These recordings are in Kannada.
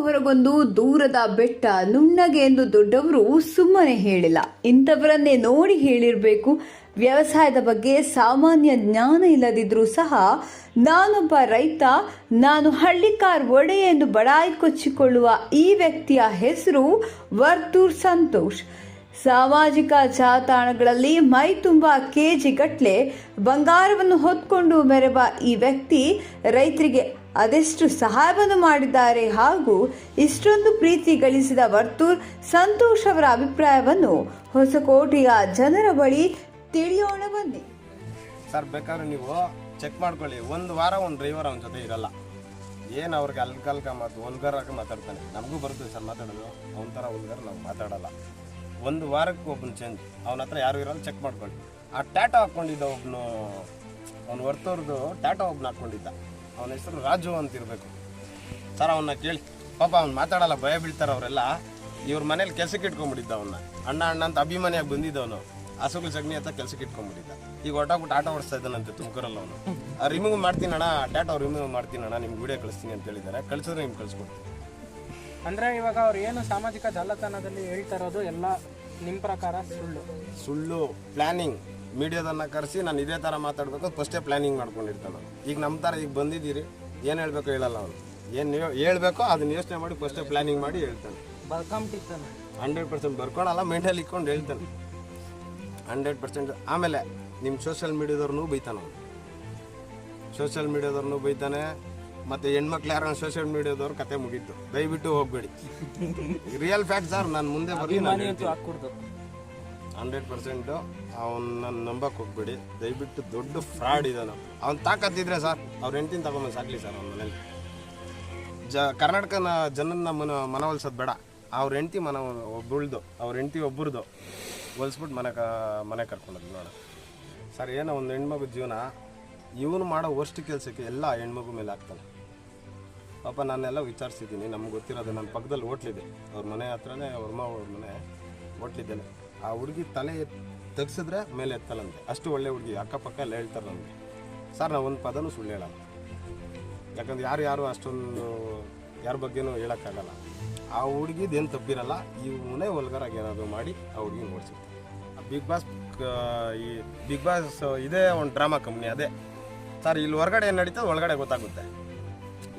ಹೊರಗೊಂದು ದೂರದ ಬೆಟ್ಟ ನುಣ್ಣಗೆ ಎಂದು ದೊಡ್ಡವರು ಸುಮ್ಮನೆ ಹೇಳಿಲ್ಲ. ಇಂಥವರನ್ನೇ ನೋಡಿ ಹೇಳಿರಬೇಕು. ವ್ಯವಸಾಯದ ಬಗ್ಗೆ ಸಾಮಾನ್ಯ ಜ್ಞಾನ ಇಲ್ಲದಿದ್ರೂ ಸಹ ನಾನೊಬ್ಬ ರೈತ, ನಾನು ಹಳ್ಳಿಕಾರ್ ಒಡೆಯ ಎಂದು ಬಡಾಯಿ ಕೊಚ್ಚಿಕೊಳ್ಳುವ ಈ ವ್ಯಕ್ತಿಯ ಹೆಸರು ವರ್ತೂರ್ ಸಂತೋಷ್. ಸಾಮಾಜಿಕ ಜಾಲತಾಣಗಳಲ್ಲಿ ಮೈ ತುಂಬ ಕೆಜಿ ಗಟ್ಟಲೆ ಬಂಗಾರವನ್ನು ಹೊತ್ಕೊಂಡು ಮೆರೆವ ಈ ವ್ಯಕ್ತಿ ರೈತರಿಗೆ ಅದೆಷ್ಟು ಸಹಾಯವನ್ನು ಮಾಡಿದ್ದಾರೆ ಹಾಗೂ ಇಷ್ಟೊಂದು ಪ್ರೀತಿ ಗಳಿಸಿದ ವರ್ತೂರ್ ಸಂತೋಷ್ ಅವರ ಅಭಿಪ್ರಾಯವನ್ನು ಹೊಸಕೋಟೆಯ ಜನರ ಬಳಿ ತಿಳಿಯೋಣ ಬನ್ನಿ. ಸರ್, ಬೇಕಾದ್ರೆ ನೀವು ಚೆಕ್ ಮಾಡ್ಕೊಳ್ಳಿ, ಒಂದು ವಾರ ಒಂದು ಡ್ರೈವರ್ ಅವನ ಜೊತೆ ಇರಲ್ಲ. ಏನು ಅವ್ರಿಗೆ ಅಲ್ಕಲ್ಕ ಮಾತು ಉಲ್ಗರಾಗ ಮಾತಾಡ್ತಾನೆ. ನಮಗೂ ಬರುತ್ತೆ ಸರ್ ಮಾತಾಡೋದು, ಅವನ ಥರ ಉಲ್ಗರ್ ನಾವು ಮಾತಾಡಲ್ಲ. ಒಂದು ವಾರಕ್ಕೆ ಒಬ್ಬನ ಚೇಂಜ್, ಅವನ ಹತ್ರ ಯಾರು ಇರಲ್ಲ, ಚೆಕ್ ಮಾಡ್ಕೊಳ್ಳಿ. ಆ ಟ್ಯಾಟೋ ಹಾಕ್ಕೊಂಡಿದ್ದ ಒಬ್ಬನು, ಅವ್ನು ವರ್ತೂರ್ದು ಟ್ಯಾಟೋ ಒಬ್ಬನ ಹಾಕ್ಕೊಂಡಿದ್ದ, ಅವನ ಹೆಸರು ರಾಜು ಅಂತಿರಬೇಕು ಸರ್. ಅವನ್ನ ಕೇಳಿ, ಪಾಪ ಅವ್ನು ಮಾತಾಡಲ್ಲ, ಭಯ ಬೀಳ್ತಾರೆ ಅವರೆಲ್ಲ. ಇವ್ರ ಮನೇಲಿ ಕೆಲ್ಸಕ್ಕೆ ಇಟ್ಕೊಂಡ್ಬಿಟ್ಟಿದ್ದ ಅವನ್ನ, ಅಣ್ಣ ಅಣ್ಣ ಅಂತ ಅಭಿಮಾನಿಯಾಗಿ ಬಂದಿದ್ದವನು. ಹಸುಗಳು ಸಗಣಿ ಅಂತ ಕೆಲ್ಸಕ್ಕೆ ಇಟ್ಕೊಂಡ್ಬಿಟ್ಟಿದ್ದ. ಈಗ ಹೊಟ್ಟಾಗ್ಬಿಟ್ಟು ಆಟ ಓಡಿಸ್ತಾ ಇದ್ದಾನಂತೆ ತುಮಕೂರಲ್ಲಿ ಅವನು. ರಿಮೂವ್ ಮಾಡ್ತೀನಿ ಅಣ್ಣ, ಟ್ಯಾಟೋ ರಿಮೂವ್ ಮಾಡ್ತೀನಿ ಅಣ್ಣ, ನಿಮ್ಗೆ ವಿಡಿಯೋ ಕಳಿಸ್ತೀನಿ ಅಂತ ಹೇಳಿದ್ದಾರೆ. ಕಳಿಸಿದ್ರೆ ನಿಮ್ಗೆ ಕಳಿಸ್ಕೊಡ್ತೀನಿ. ಅಂದರೆ ಇವಾಗ ಅವ್ರು ಏನು ಸಾಮಾಜಿಕ ಜಾಲತಾಣದಲ್ಲಿ ಹೇಳ್ತಾ ಇರೋದು ಎಲ್ಲ ನಿಮ್ಮ ಪ್ರಕಾರ ಸುಳ್ಳು ಪ್ಲಾನಿಂಗ್. ಮೀಡಿಯಾದನ್ನ ಕರೆಸಿ ನಾನು ಇದೇ ಥರ ಮಾತಾಡಬೇಕು ಫಸ್ಟೇ ಪ್ಲಾನಿಂಗ್ ಮಾಡ್ಕೊಂಡಿರ್ತಾನೆ. ಈಗ ನಮ್ಮ ಥರ ಈಗ ಬಂದಿದ್ದೀರಿ, ಏನು ಹೇಳಬೇಕು ಹೇಳಲ್ಲ ಅವನು. ಏನು ಹೇಳ್ಬೇಕೋ ಅದನ್ನ ಯೋಚನೆ ಮಾಡಿ ಫಸ್ಟೇ ಪ್ಲಾನಿಂಗ್ ಮಾಡಿ ಹೇಳ್ತಾನೆ. 100% ಬರ್ಕೊಳಲ್ಲ, ಮೈಂಡಲ್ಲಿ ಇಟ್ಕೊಂಡು ಹೇಳ್ತಾನೆ 100%. ಆಮೇಲೆ ನಿಮ್ಮ ಸೋಷಿಯಲ್ ಮೀಡಿಯಾದವ್ರನ್ನೂ ಬೈತಾನೆ ಅವನು. ಸೋಷಿಯಲ್ ಮೀಡಿಯಾದವ್ರನ್ನೂ ಬೈತಾನೆ. ಮತ್ತು ಹೆಣ್ಮಕ್ಳು ಯಾರು ಸೋಷಿಯಲ್ ಮೀಡಿಯಾದವ್ರ ಕತೆ ಮುಗೀತು, ದಯವಿಟ್ಟು ಹೋಗ್ಬೇಡಿ. ರಿಯಲ್ ಫ್ಯಾಕ್ಟ್ ಸರ್, ನಾನು ಮುಂದೆ ಬರ್ತೀನಿ 100%. ಅವನ್ನ ನಂಬಕ್ಕೆ ಹೋಗ್ಬೇಡಿ ದಯವಿಟ್ಟು. ದೊಡ್ಡ ಫ್ರಾಡ್ ಇದ್ದಾನೆ ಅವ್ನು. ತಾಕತ್ತಿದ್ರೆ ಸರ್ ಅವ್ರ ಹೆಂಡ್ತಿನ ತಗೊಂಬಂದು ಸಾಕಲಿ ಸರ್ ಅವ್ನ ಮನೇಲಿ. ಕರ್ನಾಟಕನ ಜನನ ಮನವೊಲಿಸೋದು ಬೇಡ. ಅವ್ರ ಹೆಂಡ್ತಿ ಒಬ್ಬಳ್ದು, ಅವ್ರ ಹೆಂಡ್ತಿ ಒಬ್ಬರದು ಹೊಲಿಸ್ಬಿಟ್ಟು ಮನೆ ಕರ್ಕೊಂಡೋದು ನೋಡ ಸರ್. ಏನೋ ಒಂದು ಹೆಣ್ಮಗು ಜೀವನ, ಇವನು ಮಾಡೋ ವರ್ಸ್ಟ್ ಕೆಲಸಕ್ಕೆ ಎಲ್ಲ ಹೆಣ್ಮಗು ಮೇಲೆ ಆಗ್ತಾನೆ. ಪಾಪ ನಾನೆಲ್ಲ ವಿಚಾರಿಸಿದ್ದೀನಿ, ನಮ್ಗೆ ಗೊತ್ತಿರೋದು. ನನ್ನ ಪಕ್ಕದಲ್ಲಿ ಹೋಟ್ಲಿದೆ, ಅವ್ರ ಮನೆ ಹತ್ರನೇ ಅವ್ರ ಮನೆ ಹೋಟ್ಲಿದ್ದೇನೆ. ಆ ಹುಡುಗಿ ತಲೆ ತೆಗ್ಸಿದ್ರೆ ಮೇಲೆ ಎತ್ತಲ್ಲಂತೆ, ಅಷ್ಟು ಒಳ್ಳೆ ಹುಡುಗಿ. ಅಕ್ಕಪಕ್ಕ ಎಲ್ಲ ಹೇಳ್ತಾರೆ ನಮಗೆ ಸರ್. ನಾವು ಒಂದು ಪದನೂ ಸುಳ್ಳು ಹೇಳಲ್ಲ, ಯಾಕಂದ್ರೆ ಯಾರು ಅಷ್ಟೊಂದು ಯಾರ ಬಗ್ಗೆನೂ ಹೇಳೋಕ್ಕಾಗಲ್ಲ. ಆ ಹುಡುಗಿದೇನು ತಪ್ಪಿರಲ್ಲ, ಇವನೇ ಒಲ್ಗರಾಗಿ ಏನಾದರೂ ಮಾಡಿ ಆ ಹುಡುಗಿ ಓಡಿಸುತ್ತೆ. ಬಿಗ್ ಬಾಸ್ ಇದೇ ಒಂದು ಡ್ರಾಮಾ ಕಂಪ್ನಿ ಅದೇ ಸರ್. ಇಲ್ಲಿ ಹೊರಗಡೆ ಏನು ನಡೀತದೆ ಒಳಗಡೆ ಗೊತ್ತಾಗುತ್ತೆ,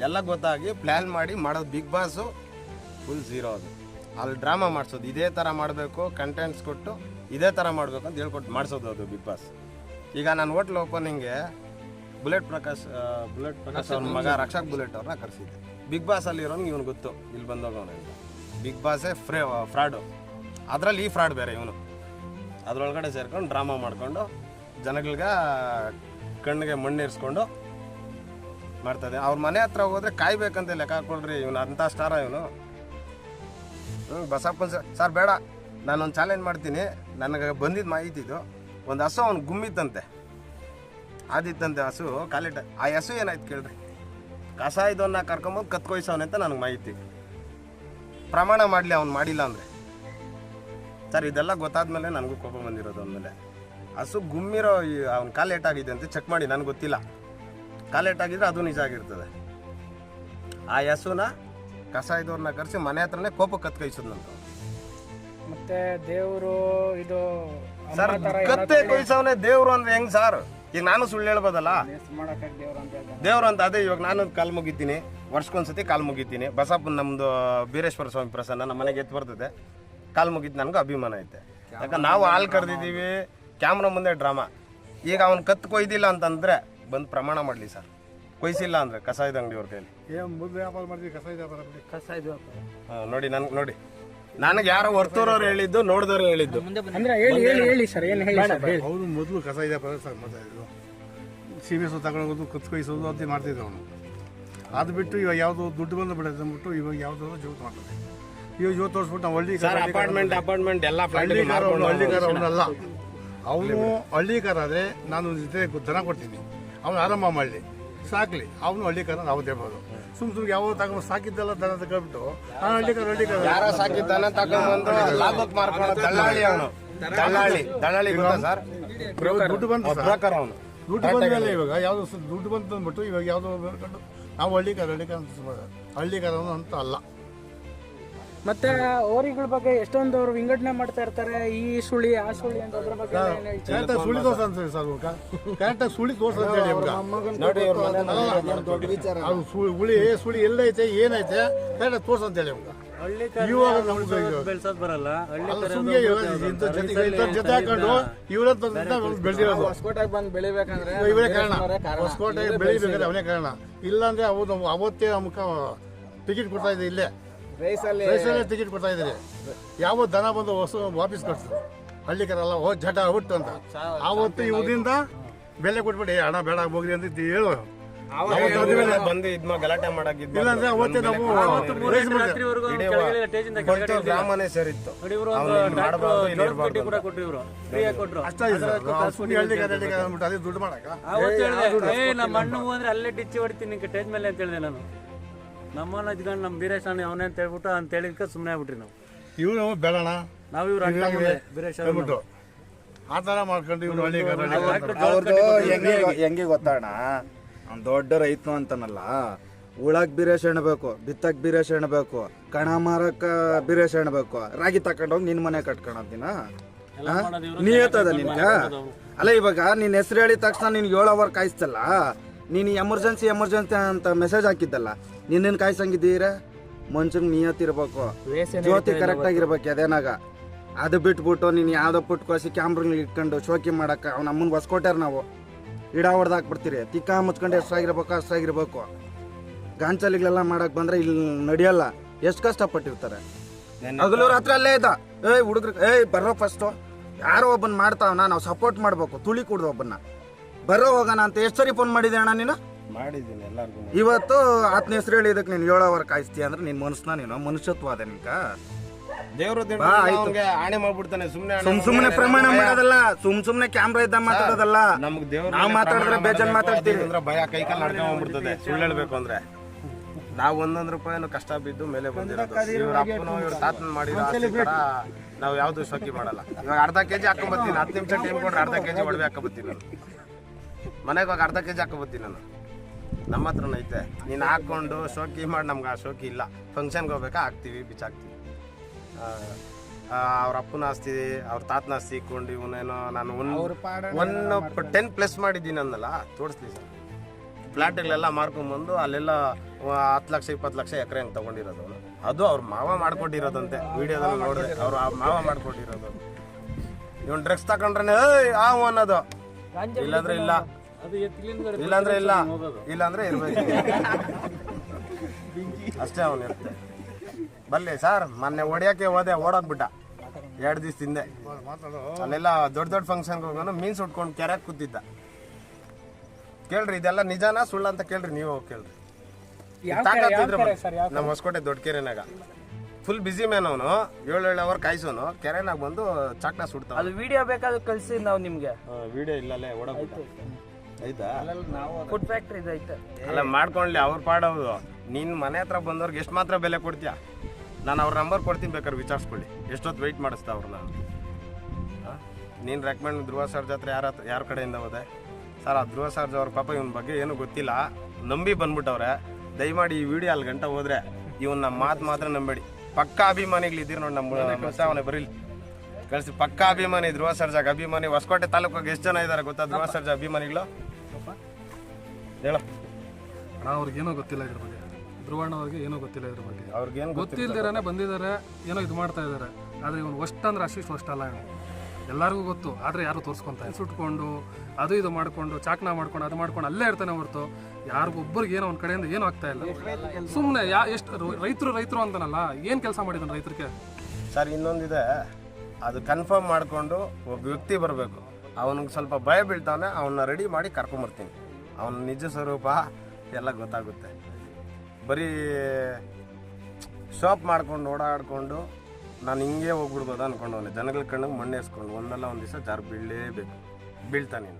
ಎಲ್ಲ ಗೊತ್ತಾಗಿ ಪ್ಲ್ಯಾನ್ ಮಾಡಿ ಮಾಡೋದು. Bigg Boss full zero. ಅದು ಅಲ್ಲಿ ಡ್ರಾಮಾ ಮಾಡಿಸೋದು, ಇದೇ ಥರ ಮಾಡಬೇಕು, ಕಂಟೆಂಟ್ಸ್ ಕೊಟ್ಟು ಇದೇ ಥರ ಮಾಡಬೇಕು ಅಂತ ಹೇಳ್ಕೊಟ್ಟು ಮಾಡಿಸೋದು ಅದು ಬಿಗ್ ಬಾಸ್. ಈಗ ನಾನು ಹೋಟ್ಲ್ ಓಪನಿಂಗ್ಗೆ ಬುಲೆಟ್ ಪ್ರಕಾಶ್ ಅವ್ರ ಮಗ ರಕ್ಷಕ್ ಬುಲೆಟ್ ಅವ್ರನ್ನ ಕರೆಸಿದ್ದೆ. ಬಿಗ್ ಬಾಸಲ್ಲಿ ಇರೋನಿಗೆ ಇವನು ಗೊತ್ತು, ಇಲ್ಲಿ ಬಂದೋಗವನು. ಬಿಗ್ ಬಾಸೇ ಫ್ರಾಡು, ಅದರಲ್ಲಿ ಈ ಫ್ರಾಡ್ ಬೇರೆ. ಇವನು ಅದರೊಳಗಡೆ ಸೇರ್ಕೊಂಡು ಡ್ರಾಮಾ ಮಾಡಿಕೊಂಡು ಜನಗಳಿಗೆ ಕಣ್ಣಿಗೆ ಮಣ್ಣಿರಿಸ್ಕೊಂಡು ಮಾಡ್ತದೆ. ಅವ್ರ ಮನೆ ಹತ್ರ ಹೋದ್ರೆ ಕಾಯ್ಬೇಕಂತ ಲೆಕ್ಕ ಹಾಕೊಳ್ರಿ. ಇವನು ಅಂಥ ಸ್ಟಾರ ಇವನು. ಬಸಪ್ಪನ್ ಸರ್ ಬೇಡ, ನಾನೊಂದು ಚಾಲೆಂಜ್ ಮಾಡ್ತೀನಿ. ನನಗೆ ಬಂದಿದ್ದು ಮಾಹಿತಿ ಇದು, ಒಂದು ಹಸು ಅವ್ನು ಗುಮ್ಮಿತ್ತಂತೆ, ಆದಿತ್ತಂತೆ ಹಸು ಕಾಲಿಟ್ಟ. ಆ ಹಸು ಏನಾಯ್ತು ಕೇಳ್ರಿ, ಕಸಾಯದವನ್ನ ಕರ್ಕೊಂಬಂದು ಕತ್ಕೊಯ್ಸವನೆ ಅಂತ ನನಗೆ ಮಾಹಿತಿ. ಪ್ರಮಾಣ ಮಾಡಲಿ ಅವ್ನು ಮಾಡಿಲ್ಲ ಅಂದರೆ ಸರ್. ಇದೆಲ್ಲ ಗೊತ್ತಾದ್ಮೇಲೆ ನನಗೂ ಕೋಪ ಬಂದಿರೋದು. ಅಂದಮೇಲೆ ಹಸು ಗುಮ್ಮಿರೋ ಅವ್ನ ಕಾಲೇಟಾಗಿದೆ ಅಂತ ಚೆಕ್ ಮಾಡಿ, ನನಗೆ ಗೊತ್ತಿಲ್ಲ. ಕಾಲೇಟಾಗಿದ್ರೆ ಅದು ನಿಜ ಆಗಿರ್ತದೆ. ಆ ಹಸುನ ಕಸಾಯದವ್ರನ್ನ ಕರೆಸಿ ಮನೆ ಹತ್ರನೇ ಕೋಪ ಕತ್ಕೊಯ್ಸೋದಂತ. ಮತ್ತೆ ದೇವರು ಇದು ಸರ್, ಕತ್ತೆ ಕೊಯ್ಸವನೇ ದೇವ್ರು ಅಂದ್ರೆ ಹೆಂಗ್ ಸರ್? ಈಗ ನಾನು ಸುಳ್ಳು ಹೇಳ್ಬೋದಲ್ಲ, ದೇವ್ರು ಅಂತ. ಅದೇ ಇವಾಗ ನಾನು ಕಾಲು ಮುಗಿತೀನಿ, ವರ್ಷಕ್ಕೊಂದ್ಸತಿ ಕಾಲು ಮುಗಿತೀನಿ. ಬಸಪ್ಪನ ನಮ್ದು ಬೀರೇಶ್ವರ ಸ್ವಾಮಿ ಪ್ರಸನ್ನ ನಮ್ಮ ಮನೆಗೆ ಎತ್ತು ಬರ್ತದೆ, ಕಾಲು ಮುಗಿತು. ನನಗೂ ಅಭಿಮಾನ ಐತೆ, ಯಾಕಂದ್ರೆ ನಾವು ಹಾಲು ಕರೆದಿದ್ದೀವಿ, ಕ್ಯಾಮ್ರಾ ಮುಂದೆ ಡ್ರಾಮಾ. ಈಗ ಅವ್ನು ಕತ್ತು ಕೊಯ್ದಿಲ್ಲ ಅಂತಂದ್ರೆ ಬಂದು ಪ್ರಮಾಣ ಮಾಡಲಿ ಸರ್. ಕೊಯ್ಸಿಲ್ಲ ಅಂದ್ರೆ ಕಸಾಯದ ಅಂಗಡಿಯವ್ರ ಕೈಲಿ ನೋಡಿ. ನೋಡಿ, ನನಗೆ ಯಾರೋ ವರ್ತೂರವ್ರು ಹೇಳಿದ್ದು, ನೋಡಿದವ್ರು ಹೇಳಿದ್ದು. ಅವನು ಮೊದಲು ಕಸ ಇದೆ ಸರ್, ಮತ್ತೆ ಸೀಮೆ ಸು ತಗೊಳ್ಳೋದು, ಕತ್ಕೊಯ್ಸೋದು ಅಂತ ಮಾಡ್ತಿದ್ದೆ ಅವನು. ಅದು ಬಿಟ್ಟು ಇವಾಗ ಯಾವುದೋ ದುಡ್ಡು ಬಂದು ಬಿಡುತ್ತೆ ಅಂದ್ಬಿಟ್ಟು ಇವಾಗ ಯಾವುದೋ ಜೀವ ಮಾಡ್ತದೆ. ಇವಾಗ ಜೀವ ತೋರಿಸ್ಬಿಟ್ಟು ನಾವು ಅಪಾರ್ಟ್ಮೆಂಟ್ ಎಲ್ಲ ಹಳ್ಳಿಕಾರ ಅವನಲ್ಲ. ಅವನು ಹಳ್ಳಿಕಾರ ಆದರೆ ನಾನು ಜೊತೆ ದನ ಕೊಡ್ತೀನಿ, ಅವನು ಆರಂಭ ಮಾಡಲಿ ಸಾಕ್ಲಿ. ಅವನು ಹಳ್ಳಿಕಾರ ನಾವು ದೇಬೋದು. ಸುಮ್ ಯಾವ ತಗೊಂಡು ಸಾಕಿದ್ದೆಲ್ಲ ದನ ತಗೊಂಡ್ಬಿಟ್ಟು ನಾನು ಹಳ್ಳಿಕಾರ ಯಾರ ಸಾಕಿದ್ದ ದನ ತಗೊಂಡ್ಬಂದು ಲಾಭಕ್ಕೆ ಮಾರ್ಕೊಳ್ಳೋ ದಳ್ಳಾಳಿ ಅವನು. ದಳ್ಳಾಳಿ ಸರ್. ದುಡ್ಡು ಬಂತು ಅವನು. ದುಡ್ಡು ಬಂದ ಮೇಲೆ ಇವಾಗ ಯಾವ್ದು ದುಡ್ಡು ಬಂತು ಅಂದ್ಬಿಟ್ಟು ಇವಾಗ ಯಾವುದೋ ನಾವು ಹಳ್ಳಿಕಾರ ಅಂತ ಹಳ್ಳಿಕಾರ ಅಂತ ಅಲ್ಲ. ಮತ್ತೆ ಹೋರಿಗಳ ಬಗ್ಗೆ ಎಷ್ಟೊಂದು ಅವ್ರು ವಿಂಗಡಣೆ ಮಾಡ್ತಾ ಇರ್ತಾರೆ, ಈ ಸುಳಿ ಆ ಸುಳಿ ಅಂತ ಅದ್ರ ಬಗ್ಗೆ ಏನ್ ಹೇಳ್ತೀರಾ? ಕರೆಕ್ಟಾಗಿ ಸುಳಿ ತೋರ್ಸ ಅಂತ ಹೇಳಿ ಸರ್ ಕರೆಕ್ಟಾಗಿ ಸುಳಿ ತೋರ್ಸ ಅಂತ ಹೇಳಿ ನೋಡಿ ಇವ್ರ ಮನೆ ಅದು ಸುಳಿ ಎಲ್ಲೈತೆ ಏನೈತೆ ಕರೆಕ್ಟಾಗಿ ತೋರ್ಸ ಅಂತ ಹೇಳಿ ಇವಾಗ ನಮ್ಗೆ ಬೆಳ್ಸೋದ್ ಬರಲ್ಲ. ಹಳ್ಳಿ ಅಲ್ಲ, ಸುಮ್ನೆ ಇಂಥ ಜೊತೆ ಹಾಕೊಂಡು ಇವರ ಬೆಳೆದಿರೋದು ಹೊಸಕೋಟೆಗೆ ಬಂದು ಬೆಳಿಬೇಕಂದ್ರೆ ಇವರೇ ಕಾರಣ. ಹೊಸಕೋಟೆ ಬೆಳಿಬೇಕಾದ್ರೆ ಅವನೇ ಕಾರಣ. ಇಲ್ಲಾಂದ್ರೆ ಅವತ್ತೇ ನಮ್ಗೆ ಟಿಕೆಟ್ ಕೊಡ್ತಾ ಇದೆ, ಇಲ್ಲೇ ರೈಸಲ್ಲೇ ಟಿಕೆಟ್ ಕೊಡ್ತಾ ಇದ್ದಾರೆ. ಯಾವ ದನ ಬಂದು ವಾಪಸ್ ಕಟ್ಸೋದು ಹಳ್ಳಿಕರಲ್ಲ ಜಟ ಹುಟ್ಟು ಅಂತ ಆವತ್ತು ಇವರಿಂದ ಬೆಲೆ ಕೊಟ್ಬಿಟ್ಟು ಹಣ ಬೇಡ ಹೋಗ್ರಿ ಅಂತ ಹೇಳು. ಬಂದು ಇದ್ಮ ಗಲಾಟೆ ಮಾಡಾಕಿದ್ದು ಇಲ್ಲಾಂದ್ರೆ ಅವತ್ತೇ ನಾವು ರಾತ್ರಿವರೆಗೂ ಕೆಳಗಡೆ ಸ್ಟೇಜಿಂದ ಕೆಳಗಡೆ ಗ್ರಾಮನೇ ಸೇರಿತ್ತು. ನೋಡಿ ಇವರು ಒಂದು ಪೆಟ್ಟಿ ಕೂಡ ಕೊಟ್ರು, ಇವರು ಫ್ರೀಯಾಗಿ ಕೊಟ್ರು. ಅಷ್ಟ ಹಳ್ಳಿಗಾರ ಅಂದ್ಬಿಟ್ಟು ಅದೇ ದುಡ್ಡು ಮಾಡಕ ಅವತ್ತು ಹೇಳಿದೆ, ನಮ್ಮ ಅಣ್ಣ ಅಂದ್ರೆ ಅಲ್ಲೇ ಡಿಚ್ಚಿ ಹೊಡಿತೀನಿ ನಿಂಗೆ ಸ್ಟೇಜ್ ಮೇಲೆ ಅಂತ ಹೇಳಿದೆ ನಾನು. ನಮ್ಮನ್ನ ಇದ್ಕೊಂಡು ನಮ್ಮ ಬೀರೇಶ್ ಅಣ್ಣ ಅವನೇ ಅಂತ ಹೇಳ್ಬಿಟ್ಟು ಅಂತ ಹೇಳಿದ್ಕೆ ಸುಮ್ಮನೆ ಆಗ್ಬಿಟ್ರಿ ನಾವು. ಇವ್ರು ಬೇಡಣ ನಾವು ಇವ್ರು ಬೀರೇಶ್ ಹೇಳ್ಬಿಟ್ಟು ಆ ತರ ಮಾಡ್ಕೊಂಡು ಇವ್ರು ಹಳ್ಳಿಗಾರ ಅವ್ರದ್ದು ಹೆಂಗೆ ಗೊತ್ತಣ್ಣ, ಅವ್ನು ದೊಡ್ಡ ರೈತನು ಅಂತನಲ್ಲ. ಉಳಕ್ ಬೀರೇಶ್ ಎಣ್ಣಬೇಕು, ಬಿತ್ತಕ್ ಬೀರೇಶ್ ಎಣ್ಣಬೇಕು, ಕಣ ಮಾರಕ್ಕ ಬೀರೇಶ್ ಎಣ್ಣಬೇಕು, ರಾಗಿ ತಕೊಂಡೋಗಿ ನಿನ್ ಮನೆ ಕಟ್ಕೊಳತ್ತಿನ ನೀತದ ನಿನ್ಗ. ಅಲ್ಲ ಇವಾಗ ನಿನ್ ಹೆಸರು ಹೇಳಿದ ತಕ್ಷಣ ನಿನ್ಗೆ 7 ಅವರ್ ಕಾಯಿಸ್ತಲ್ಲ. ನೀನು ಎಮರ್ಜೆನ್ಸಿ ಅಂತ ಮೆಸೇಜ್ ಹಾಕಿದ್ದಲ್ಲ, ನಿನ್ನ ಕಾಯ್ಸಂಗಿದ್ದೀರ. ಮನ್ಸಂಗ್ ನಿಯತ್ತಿರ್ಬೇಕು, ಜ್ಯೋತಿ ಕರೆಕ್ಟ್ ಆಗಿರ್ಬೇಕು ಅದೇನಾಗ. ಅದು ಬಿಟ್ಬಿಟ್ಟು ನೀನು ಯಾವ್ದೋ ಪುಟ್ ಕೋಸಿ ಕ್ಯಾಮ್ರಾ ಇಟ್ಕೊಂಡು ಶೋಕಿ ಮಾಡಕ್ಕ ಅವ್ನ ಅಮ್ಮನ್ ಹೊಸ್ಕೊಟ್ಟಾರ ನಾವು ಇಡ ಹೊಡೆದು ಹಾಕ್ಬಿಡ್ತೀರಿ. ತಿಕ್ಕ ಮುಚ್ಕೊಂಡು ಅಷ್ಟಾಗಿರ್ಬೇಕು. ಗಾಂಚಲಿಗಳೆಲ್ಲ ಮಾಡಕ್ ಬಂದ್ರೆ ಇಲ್ಲಿ ನಡೆಯಲ್ಲ. ಎಷ್ಟು ಕಷ್ಟಪಟ್ಟಿರ್ತಾರೆ. ಹಗಲು ರಾತ್ರಿ ಅಲ್ಲೇ ಇದ್ದ ಹುಡುಗ್ರ ಬರ್ರೋ ಫಸ್ಟು ಯಾರೋ ಒಬ್ಬನ್ ಮಾಡ್ತಾವನ ನಾವು ಸಪೋರ್ಟ್ ಮಾಡ್ಬೇಕು. ತುಳಿ ಕುಡ್ದು ಒಬ್ಬನ್ನ ಬರೋ ಹೋಗೋಣ ಅಂತ ಎಷ್ಟು ಸರಿ ಫೋನ್ ಮಾಡಿದೆ ಅಣ್ಣ ನೀನು? ಮಾಡಿದ್ದೀನಿ ಎಲ್ಲಾರ್ಗು. ಇವತ್ತು ಆತನ ಹೆಸರು ಹೇಳಿದಕ್ಕೆ ನೀನು 7 ಅವರ್ ಕಾಯಿಸ್ತೀಯ ಅಂದ್ರೆ ನಿನ್ ಮನಸ್ಸನ್ನ ನೀನು ಮನುಷ್ಯತ್ವ ಅದ ನಿನ್ಕ. ದೇವ್ರು ಆಣೆ ಮಾಡ್ಬಿಡ್ತಾನೆ ಸುಮ್ನೆ ಪ್ರಮಾಣ ಮಾಡೋದಲ್ಲ, ಸುಮ್ನೆ ಕ್ಯಾಮ್ರಾ ಇದ್ದ ಮಾತಾಡೋದಲ್ಲ. ನಮ್ಗೆ ದೇವ್ರು ನಾವು ಮಾತಾಡಿದ್ರೆ ಬೇಜಾನ್ ಮಾತಾಡ್ತೀವಿ ಅಂದ್ರೆ ಭಯ ಕೈಕಾಲು ನಡ್ಕೊಂಡ್ಬಿಡ್ತದೆ. ಸುಳ್ಳು ಹೇಳ್ಬೇಕು ಅಂದ್ರೆ ನಾವು 1 ರೂಪಾಯಿನೂ ಕಷ್ಟ ಬಿದ್ದು ಮೇಲೆ ಬಂದಿರೋದು. ಇವ್ರ ಅಪ್ಪನು ಇವ್ರ ತಾತನ ಮಾಡಿರೋ ನಾವು ಯಾವ್ದು ಶೋಕಿ ಮಾಡಲ್ಲ. ಇವಾಗ ಅರ್ಧ ಕೆಜಿ ಹಾಕೊಂಡ್ಬರ್ತೀನಿ, 10 ನಿಮಿಷ ಟೈಮ್ ಕೊಟ್ರೆ ಅರ್ಧ ಕೆಜಿ ಒಡವೆ ಹಾಕೊಂಡ್ಬರ್ತೀನಿ ನಾನು. ಮನೆಗೆ ಹೋಗಿ ಅರ್ಧ ಕೆಜಿ ಹಾಕೊಂಡ್ಬರ್ತೀನಿ ನಾನು. ನಮ್ಮ ಹತ್ರನ ಐತೆ. ನೀನು ಹಾಕೊಂಡು ಶೋಕಿ ಮಾಡಿ ನಮ್ಗೆ ಆ ಶೋಕಿ ಇಲ್ಲ. ಫಂಕ್ಷನ್ಗೆ ಹೋಗ್ಬೇಕಾ ಹಾಕ್ತೀವಿ, ಬಿಚ್ಚಾಕ್ತೀವಿ. ಅವ್ರ ಅಪ್ಪನ ಆಸ್ತಿ ಅವ್ರ ತಾತನ ಆಸ್ತಿ ಇಕ್ಕೊಂಡು ಇವನೇನೋ ನಾನು 10+ ಮಾಡಿದ್ದೀನಿ ಅನ್ನಲ್ಲ ತೋರಿಸ್ತೀವಿ ಸರ್. ಫ್ಲಾಟ್ಗಳೆಲ್ಲ ಮಾರ್ಕೊಂಡ್ಬಂದು ಅಲ್ಲೆಲ್ಲ 10 ಲಕ್ಷ 20 ಲಕ್ಷ ಎಕರೆ ಹಂಗೆ ತಗೊಂಡಿರೋದು. ಅದು ಅವ್ರ ಮಾವ ಮಾಡ್ಕೊಟ್ಟಿರೋದಂತೆ. ವಿಡಿಯೋದಲ್ಲಿ ನೋಡಿದೆ, ಅವ್ರ ಮಾವ ಮಾಡ್ಕೊಟ್ಟಿರೋದು. ಇವನ್ ಡ್ರಗ್ಸ್ ತಗೊಂಡ್ರೆ ಅನ್ನೋದು, ಇಲ್ಲಾಂದ್ರೆ ಇಲ್ಲ, ಇಲ್ಲಾಂದ್ರೆ ಇರ್ಬೇಕು ಅಷ್ಟೇ. ಅವನು ಇರುತ್ತೆ. ಬಲ್ಲಿ ಸರ್ ಮೊನ್ನೆ ಹೊಡಿಯೋಕೆ ಹೋದೆ, ಓಡೋಗ್ಬಿಟ್ಟ 2 ದಿವಸ ಹಿಂದೆ. ಅಲ್ಲೆಲ್ಲ ದೊಡ್ಡ ಫಂಕ್ಷನ್ಗೆ ಹೋಗೋನು ಮೀನ್ಸ್ ಉಟ್ಕೊಂಡು ಕೆರೆಗೆ ಕೂತಿದ್ದ. ಕೇಳ್ರಿ ಇದೆಲ್ಲ ನಿಜಾನ ಸುಳ್ಳ ಅಂತ ಕೇಳ್ರಿ, ನೀವು ಕೇಳ್ರಿ. ನಮ್ಮ ಹೊಸಕೋಟೆ ದೊಡ್ಡ ಕೆರೆನಾಗ ಫುಲ್ ಬಿಸಿ ಮ್ಯಾನ್ ಅವನು. 7 ಅವರ್ ಕಾಯಿಸೋನು ಕೆರೆನಾಗ ಬಂದು ಚಾಕ್ನ ಸುಡ್ತಾವ. ಅದು ವಿಡಿಯೋ ಬೇಕಾದ್ರೆ ಕಳ್ಸಿ ನಾವು ನಿಮ್ಗೆ. ವಿಡಿಯೋ ಇಲ್ಲಲ್ಲೇ ಓಡೋಗ್ಬಿಟ್ಟ. ಆಯ್ತಾ? ಫುಡ್ ಫ್ಯಾಕ್ಟ್ರಿ ಐತೆ. ಅಲ್ಲ ಮಾಡ್ಕೊಂಡ್ಲಿ ಅವ್ರ ಪಾಡೋದು. ನೀನ್ ಮನೆ ಹತ್ರ ಬಂದವ್ರಿಗೆ ಎಷ್ಟು ಮಾತ್ರ ಬೆಲೆ ಕೊಡ್ತೀಯ? ನಾನು ಅವ್ರ ನಂಬರ್ ಕೊಡ್ತೀನಿ, ಬೇಕಾದ್ರೆ ವಿಚಾರಿಸ್ಕೊಳ್ಳಿ. ಎಷ್ಟೊತ್ತು ವೆಯ್ಟ್ ಮಾಡಿಸ್ತಾ ಅವ್ರನ್ನ. ನೀನು ರೆಕಮೆಂಡ್ ಧ್ರುವ ಸರ್ಜ್ ಹತ್ರ ಯಾರ ಕಡೆಯಿಂದ ಹೋದೆ ಸರ್? ಆ ಧ್ರುವ ಸರ್ಜ್ ಅವ್ರ ಪಾಪ ಇವನ ಬಗ್ಗೆ ಏನೂ ಗೊತ್ತಿಲ್ಲ, ನಂಬಿ ಬಂದ್ಬಿಟ್ಟವ್ರೆ. ದಯಮಾಡಿ ಈ ವಿಡಿಯೋ ಅಲ್ಲಿ ಗಂಟ ಹೋದ್ರೆ ಇವನ್ನ ಮಾತ್ರ ನಂಬೇಡಿ. ಪಕ್ಕಾ ಅಭಿಮಾನಿಗಳಿದ್ದೀರಿ ನೋಡಿ. ನಮ್ಮ ಅವನೇ ಬರೀಲಿ ಕಳಿಸಿ. ಪಕ್ಕಾ ಅಭಿಮಾನಿ ಧ್ರುವ ಸರ್ಜಾಗ ಅಭಿಮಾನಿ. ಹೊಸಕೋಟೆ ತಾಲೂಕಾಗ ಎಷ್ಟು ಜನ ಇದ್ದಾರೆ ಗೊತ್ತಾ ಧ್ರುವ ಸರ್ಜಾ ಅಭಿಮಾನಿಗಳು? ಹೇಳ. ಅವ್ರಿಗೇನೋ ಗೊತ್ತಿಲ್ಲ ಇದ್ರ ಬಗ್ಗೆ. ಧ್ರುವಣ್ಣ ಅವ್ರಿಗೆ ಏನೋ ಗೊತ್ತಿಲ್ಲ ಇದ್ರ ಬಗ್ಗೆ. ಅವ್ರಿಗೇನು ಗೊತ್ತಿಲ್ದಿರಾನೆ ಬಂದಿದ್ದಾರೆ, ಏನೋ ಇದು ಮಾಡ್ತಾ ಇದ್ದಾರೆ. ಆದ್ರೆ ಇವನು ಅಷ್ಟು ಅಂದ್ರೆ ಅಷ್ಟು ಅಲ್ಲ ಇವನು. ಎಲ್ಲರಿಗೂ ಗೊತ್ತು, ಆದ್ರೆ ಯಾರು ತೋರಿಸ್ಕೊಂತ ಸುಟ್ಕೊಂಡು ಅದು ಇದು ಮಾಡ್ಕೊಂಡು ಚಾಕ್ನ ಮಾಡ್ಕೊಂಡು ಅದು ಮಾಡ್ಕೊಂಡು ಅಲ್ಲೇ ಇರ್ತಾನೆ ಹೊರತು ಯಾರಿಗೊಬ್ಬರಿಗೆ ಏನೋ ಒಂದ್ ಕಡೆಯಿಂದ ಏನೂ ಆಗ್ತಾ ಇಲ್ಲ. ಸುಮ್ಮನೆ ಎಷ್ಟು ರೈತರು ಅಂತಾನಲ್ಲ, ಏನ್ ಕೆಲಸ ಮಾಡಿದಾನೆ ರೈತರಿಗೆ? ಸರ್ ಇನ್ನೊಂದಿದೆ, ಅದು ಕನ್ಫರ್ಮ್ ಮಾಡಿಕೊಂಡು ಒಬ್ಬ ವ್ಯಕ್ತಿ ಬರಬೇಕು. ಅವನಿಗೆ ಸ್ವಲ್ಪ ಭಯ ಬೀಳ್ತಾವನೆ, ಅವನ್ನ ರೆಡಿ ಮಾಡಿ ಕರ್ಕೊಂಬರ್ತೀನಿ. ಅವನ ನಿಜ ಸ್ವರೂಪ ಎಲ್ಲ ಗೊತ್ತಾಗುತ್ತೆ. ಬರೀ ಶಾಪ್ ಮಾಡ್ಕೊಂಡು ಓಡಾಡ್ಕೊಂಡು ನಾನು ಹಿಂಗೆ ಹೋಗ್ಬಿಡ್ಬೋದು ಅಂದ್ಕೊಂಡವನೆ. ಜನಗಳ ಕಣ್ಣಿಗೆ ಮಣ್ಣು ಎಸ್ಕೊಂಡು ಒಂದಲ್ಲ ಒಂದು ದಿವಸ ಜಾರು ಬೀಳಲೇಬೇಕು. ಬೀಳ್ತಾನೆ.